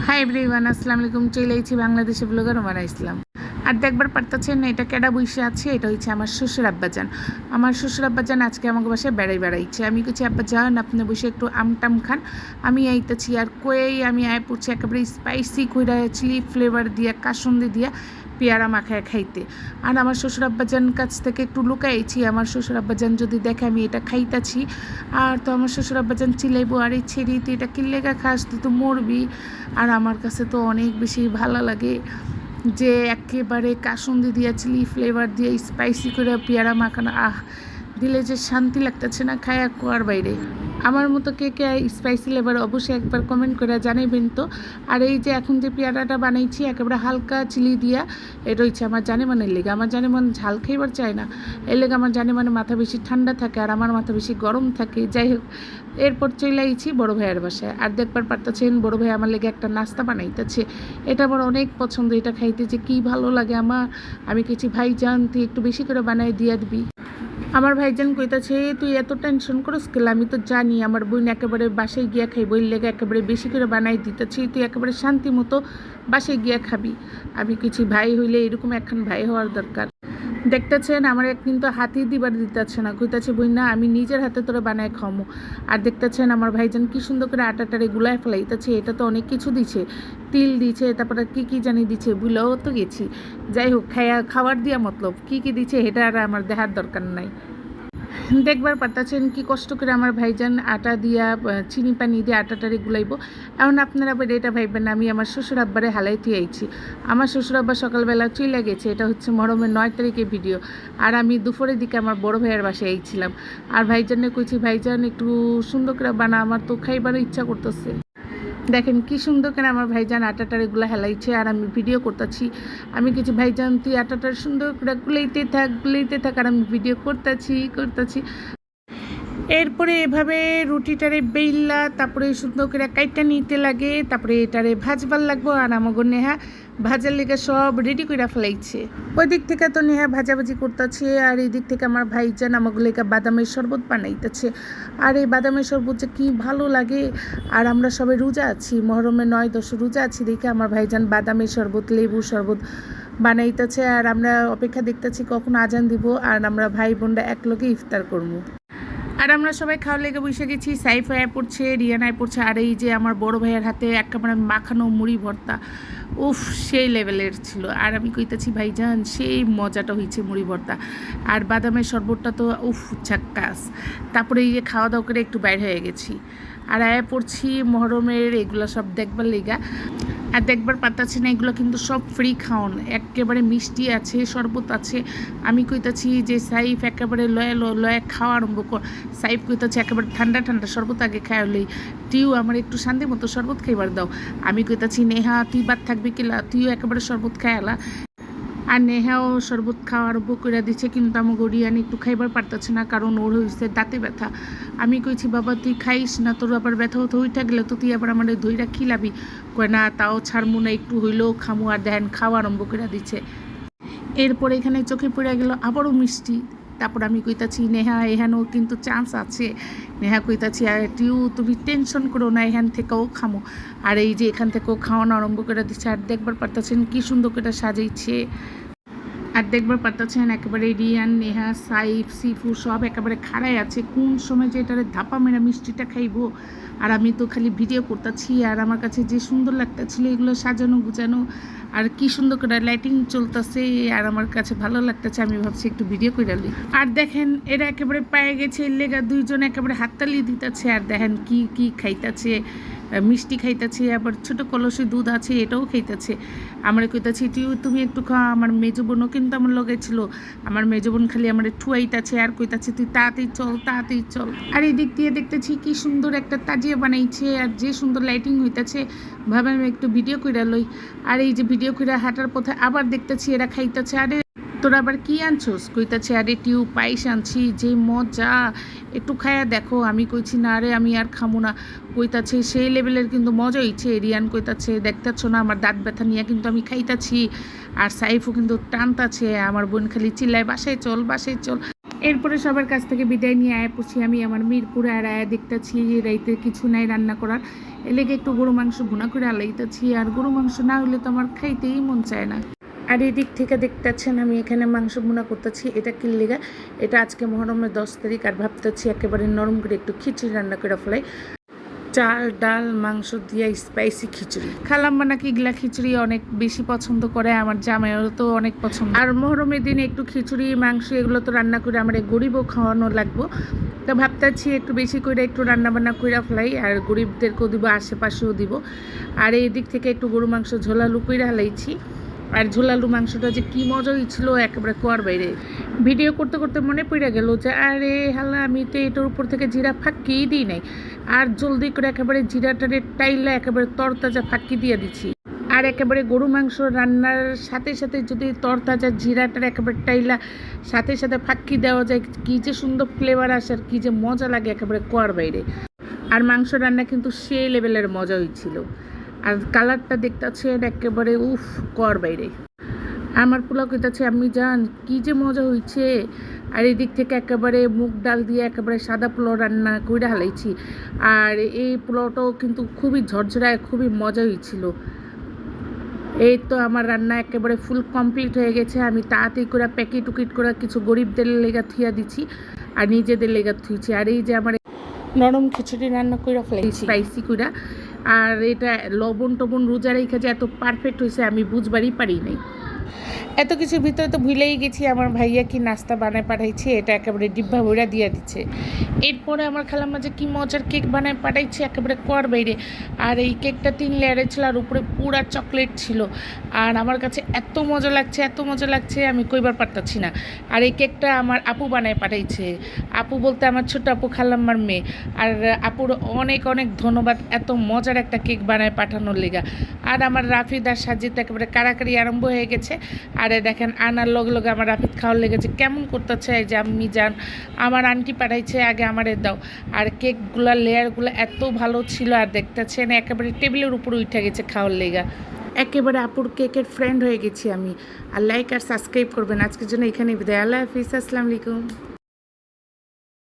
Hi everyone, আসসালামু আলাইকুম। চলে আইছি বাংলাদেশি ব্লগার ওমারা ইসলাম। আর দেখবার পারতেছেন এটা কেডা বইসে আছে, এটা হচ্ছে আমার শ্বশুর আব্বাজান। আমার শ্বশুর আব্বাজান আজকে আমাকে বাসায় বেড়াইছে। আমি কিছু আব্বাজান আপনি বসে একটু আমটাম খান, আমি আইতেছি। আর কয়েই আমি আয় পড়ছি একেবারে স্পাইসি কইরা চিলি ফ্লেভার দিয়া কাসুন্দি দিয়া পেয়ারা মাখায় খাইতে। আর আমার শ্বশুর আব্বাজান কাছ থেকে একটু লুকাইছি, আমার শ্বশুর আব্বাজান যদি দেখে আমি এটা খাইতাছি। আর তো আমার শ্বশুর আব্বাজান চিলাইবো, আর এই ছেড়ি তুই এটা কিল্লেগা খাস, তুই তো মরবি। আর আমার কাছে তো অনেক বেশি ভালো লাগে যে একেবারে কাসুন্দি দিয়া চিলি ফ্লেভার দিয়ে স্পাইসি করে পেয়ারা মাখানো, দিলে যে শান্তি লাগতেছে না খায়া কোয়ার বাইরে। আমার মতো কে কে স্পাইসি ফ্লেভার অবশ্যই একবার কমেন্ট করে জানাইবেন তো। আর এই যে এখন যে পেয়ারাটা বানাইছি একেবারে হালকা চিলি দিয়া, এটা হচ্ছে আমার জানেমানের লেগে। আমার জানেমান ঝাল খাইবার চায় না, এর লেগে আমার জানেমানে মাথা বেশি ঠান্ডা থাকে আর আমার মাথা বেশি গরম থাকে। যাই হোক, এরপর চলে আইছি বড়ো ভাইয়ের বাসায়। আর দেখবার পারতেছেন বড়ো ভাই আমার লেগে একটা নাস্তা বানাইতেছে। এটা আমার অনেক পছন্দ, এটা খাইতে যে কী ভালো লাগে আমার। আমি কিছু ভাইজান তুই একটু বেশি করে বানাই দিয়া দিবি। আমার ভাইজান কইতাছে তুই এত টেনশন করস কেন, আমি তো জানি আমার বোন একেবারে বাসায় গিয়া খাই, বইয়ের লেগে একেবারে বেশি করে বানাই দিতেছি, তুই একেবারে শান্তি মতো বাসায় গিয়া খাবি। আমি কিছু ভাই হইলে এরকম একখান ভাই হওয়ার দরকার। দেখতেছেন আমার কিন্তু হাতি দিবার দিতেছে না, কইতাছে বই না আমি নিজের হাতে তোরা বানায় খামো। আর দেখতেছেন আমার ভাইজান কি সুন্দর করে আটাটারে গুলায় ফেলাইতেছে। এটা তো অনেক কিছু দিছে, তিল দিছে, তারপরে কি জানি দিছে, বুলাও তো গেছি। যাই হোক, খাওয়ার দিয়া মতলব কি দিছে এটা আর আমার দেখার দরকার নাই। দেখবার পারতেছেন কি কষ্ট করে আমার ভাইজান আটা দিয়া চিনি পানি দিয়ে আটাটারে গুলাইবো। এখন আপনারা আবার এটা ভাইবেন আমি আমার শ্বশুর আব্বারে হালাইতে আইছি। আমার শ্বশুর আব্বা সকালবেলা চলে গেছে, এটা হচ্ছে মহরমের 9 তারিখের ভিডিও। আর আমি দুপুরের দিকে আমার বড় ভাইয়ের বাসায় আইছিলাম। আর ভাইজানে কইছি ভাইজান একটু সুন্দর করে বানা, আমার তো খাইবার ইচ্ছা করতেছে। দেখেন কি সুন্দর করে আমার ভাইজান আটাটার এগুলো হেলাইছে আর আমি ভিডিও করতেছি। আমি কিছু ভাইজান তুই আটাটার সুন্দর করে গুলাইতে থাক আর আমি ভিডিও করতেছি। এরপরে এভাবে রুটিটারে বেইল্লা তারপরে সুন্দর করে কাইটা নিতে লাগে, তারপরে এটারে ভাজবার লাগবো। আর আমাকে নেহা ভাজার লেগে সব রেডি করে ফেলাইছে। ওই দিক থেকে তো নেহা ভাজাভাজি করতেছে, আর এই দিক থেকে আমার ভাইজান আমাকে লেগে বাদামের শরবত বানাইতেছে। আর এই বাদামের শরবত যে কী ভালো লাগে। আর আমরা সবাই রোজা আছি, মহরমের 9-10 রোজা আছি দেখে আমার ভাইজান বাদামের শরবত লেবুর শরবত বানাইতেছে। আর আমরা অপেক্ষা দেখতেছি কখন আজান দিব আর আমরা ভাই বোনরা একলগে ইফতার করবো। আর আমরা সবাই খাওয়ার লেগে বসে গেছি। সাইফ আয় পড়ছে, রিয়ান আয় পড়ছে, আর এই যে আমার বড় ভাইয়ের হাতে একেবারে মাখানো মুড়ি ভর্তা, উফ সেই লেভেলের ছিল। আর আমি কইতেছি ভাইজান সেই মজাটা হয়েছে মুড়ি ভর্তা। আর বাদামের শরবতটা তো উফ ঝাক্কাস। তারপরে এই যে খাওয়া দাওয়া করে একটু বাইর হয়ে গেছি। আর আয়া পড়ছি মহরমের এগুলো সব দেখবার লেগা। আর দেখবার পারতাছি না, এগুলো কিন্তু সব ফ্রি খাওন, একেবারে মিষ্টি আছে, শরবত আছে। আমি কইতাছি যে সাইফ একেবারে লয়ে খাওয়া আরম্ভ কর। সাইফ কইতাছে একেবারে ঠান্ডা শরবত আগে খায় লই, তুইও আমার একটু শান্তি মতো শরবত খাইবার দাও। আমি কইতাছি নেহা তুই বাদ থাকবি কিলা, তুইও একেবারে শরবত খায়ালা। আর নেহাও শরবত খাওয়া আরম্ভ করে দিচ্ছে, কিন্তু আমাকে রিয়ান একটু খাইবার পারতেছে না, কারণ ওর হয়েছে দাঁতে ব্যথা। আমি কইছি বাবা তুই খাইস না, তোর আবার ব্যথা হতে হইটা গেলে তো তুই আবার আমার ধইরা খিলাবি। কয় না তাও ছাড়মু না, একটু হইলেও খামু। আর দেখেন খাওয়া আরম্ভ করে দিচ্ছে। এরপরে এখানে চোখে পড়ে গেল আবারও মিষ্টি। তারপর আমি কইতাছি নেহা এখানেও কিন্তু চান্স আছে। নেহা কইতাছি আর তুমি টেনশন করো না, এখান থেকেও খামো। আর এই যে এখান থেকেও খাওয়ানো আরম্ভ করে দিচ্ছে। আর দেখবার পারতেছেন কি সুন্দর করে সাজাইছে। আর দেখবার পারতেছেন একেবারে রিয়ান, নেহা, সাইফ, সিফু সব একেবারে খাড়াই আছে কোন সময় যে এটারে ধাপা মেরা মিষ্টিটা খাইবো। আর আমি তো খালি ভিডিও করতেছি। আর আমার কাছে যে সুন্দর লাগতেছিল এগুলো সাজানো গুজানো, আর কি সুন্দর করে লাইটিং চলতেছে, আর আমার কাছে ভালো লাগতেছে। আমি ভাবছি একটু ভিডিও করে নিই। আর দেখেন এরা একেবারে পায়ে গেছে, এর লেগা দুইজন একেবারে হাততালি দিতেছে। আর দেখেন কি খাইতেছে, মিষ্টি খাইতেছে, আবার ছোটো কলসে দুধ আছে এটাও খাইতেছে। আমার কইতাছি তুমি একটু খাওয়া। আমার মেজো বোনও কিন্তু আমার লগে ছিল। আমার মেজো বোন খালি আমার ঠুয়াইতেছে আর কইতাছে তুই তাড়াতাড়ি চল। আর এই দিক দিয়ে দেখতেছি কি সুন্দর একটা তাজিয়া বানাইছে, আর যে সুন্দর লাইটিং হইতেছে, ভাবে আমি একটু ভিডিও কইরা লই। আর এই যে ভিডিও কইরা হাঁটার পথে আবার দেখতেছি এরা খাইতেছে। আরে তোরা আবার কি আনছোস? কইতাছে আরে পায়েস আনছি, যে মজা, একটু খায়া দেখো। আমি কইছি না আরে আমি আর খামো না। কইতাছে সেই লেভেলের কিন্তু মজা হইছে। রিয়ান কইতাছে দেখতেছ না আমার দাঁত ব্যথা নিয়ে কিন্তু আমি খাইতাছি। আর সাইফও কিন্তু টানতাছে, আমার বোন খালি চিল্লায় বাসায় চল। এরপরে সবার কাছ থেকে বিদায় নিয়ে আয়া পড়ছি আমি আমার মিরপুরে। আর আয়া দেখতেছি রাইতে কিছু নাই রান্না করার, এলেগে একটু গরু মাংস ভুনা করে আলাইতেছি, আর গরু মাংস না হলে তো আমার খাইতেই মন চায় না। আর এই দিক থেকে দেখতেছেন আমি এখানে মাংস ভুনা করতেছি। এটা কি লেগা, এটা আজকে মহরমের 10 তারিখ, আর ভাবতেছি একেবারে নরম করে একটু খিচুড়ি রান্না করে ফেলাই। চাল ডাল মাংস দিয়ে স্পাইসি খিচুড়ি। খালাম্মা নাকি গিলা খিচুড়ি অনেক বেশি পছন্দ করে, আমার জামাইও তো অনেক পছন্দ। আর মহরমের দিনে একটু খিচুড়ি মাংস এগুলো তো রান্না করে আমার গরিবও খাওয়ানো লাগবো। তো ভাবতেছি একটু বেশি করে একটু রান্না বান্না করে ফেলাই, আর গরিবদেরকেও দিব, আশেপাশেও দিব। আর এই দিক থেকে একটু গরু মাংস ঝোলালু করে হালাইছি। আর ঝোলালু মাংসটা যে কী মজা হয়েছিল একেবারে কোয়ার বাইরে। ভিডিও করতে করতে মনে পড়ে গেল যে আরে হালা আমি তো এটার উপর থেকে জিরা ফাঁকিই দিই নাই, আর জলদি করে একেবারে জিরাটারে টাইলা একেবারে তরতাজা ফাঁকি দিয়ে দিচ্ছি। আর একেবারে গরু মাংস রান্নার সাথে সাথে যদি তরতাজা জিরাটার একেবারে টাইলা সাথে সাথে ফাঁকি দেওয়া যায়, কী যে সুন্দর ফ্লেভার আসে আর কী যে মজা লাগে একেবারে কোয়ার বাইরে। আর মাংস রান্না কিন্তু সেই লেভেলের মজা হয়েছিল। আর কালারটা দেখতেছেন একেবারে উফ কর বাইরে। আমার পোলাও কইতাছে আমি জান কি যে মজা হয়েছে। আর এই দিক থেকে একেবারে মুগ ডাল দিয়ে একেবারে সাদা পোলাও রান্না করে হালাইছি। আর এই পোলাওটাও কিন্তু খুবই ঝরঝরায় খুবই মজা হয়েছিল। এই তো আমার রান্না একেবারে ফুল কমপ্লিট হয়ে গেছে। আমি তাড়াতাড়ি করে প্যাকেট উকিট করে কিছু গরিবদের লেগা থুইয়া দিচ্ছি, আর নিজেদের লেগা থুইছি। আর এই যে আমার নরম খিচুড়ি রান্না করে ফেলেছি স্পাইসি করে। আর এটা লবণ টবণ রোজা রেখে যে এত পারফেক্ট হয়েছে আমি বুঝবারই পারি নাই। এত কিছুর ভিতরে তো ভুলেই গেছি আমার ভাইয়া কি নাস্তা বানায় পাঠাইছে, এটা একেবারে ডিব্বা ভরা দিয়ে দিচ্ছে। এরপরে আমার খালাম্মা যে কী মজার কেক বানায় পাঠাইছে একেবারে কোয়ার বাইরে। আর এই কেকটা 3 লেয়ারের ছিল, আর উপরে পুরা চকলেট ছিল। আর আমার কাছে এত মজা লাগছে এত মজা লাগছে আমি কইবার পারতাছি না। আর এই কেকটা আমার আপু বানায় পাঠাইছে। আপু বলতে আমার ছোট আপু খালাম্মার মেয়ে। আর আপুর অনেক অনেক ধন্যবাদ এত মজার একটা কেক বানায় পাঠানোর লেগা। আর আমার রাফিদ আর সাজিদ একেবারে কাড়াকাড়ি আরম্ভ হয়ে গেছে। আরে দেখেন আনার লগে লগে আমার রাফিদ খাওয়ার লেগেছে কেমন করতেছে। এই যে আমি যান আমার আন্টি পাঠাইছে আগে আমারে দাও। আর কেকগুলা লেয়ারগুলো এত ভালো ছিল, আর দেখতেছেন একেবারে টেবিলের উপর উঠে গেছে খাওয়ার লেগা। একেবারে আপুর কেকের ফ্রেন্ড হয়ে গেছি আমি। আর লাইক আর সাবস্ক্রাইব করবেন। আজকের জন্য এখানে বিদায়। আল্লাহ হাফিজ, আসসালামু আলাইকুম।